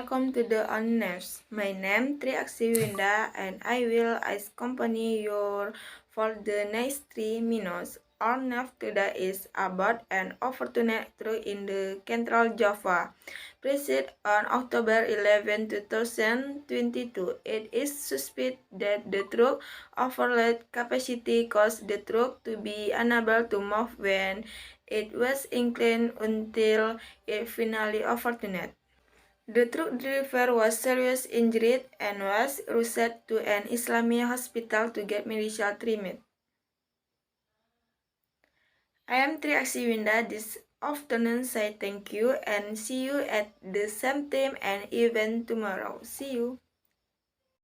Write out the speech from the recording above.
welcome to the Honors. My name is Winda and I will accompany you for the next 3 minutes. Our nav today is about an overturned truck in the Central Java. President on October 11, 2022. It is suspected that the truck overload capacity caused the truck to be unable to move when it was inclined until it finally overturned. The truck driver was seriously injured and was rushed to an Islamic hospital to get medical treatment. I am Triaksiwinda this afternoon. Say thank you and see you at the same time and even tomorrow. See you.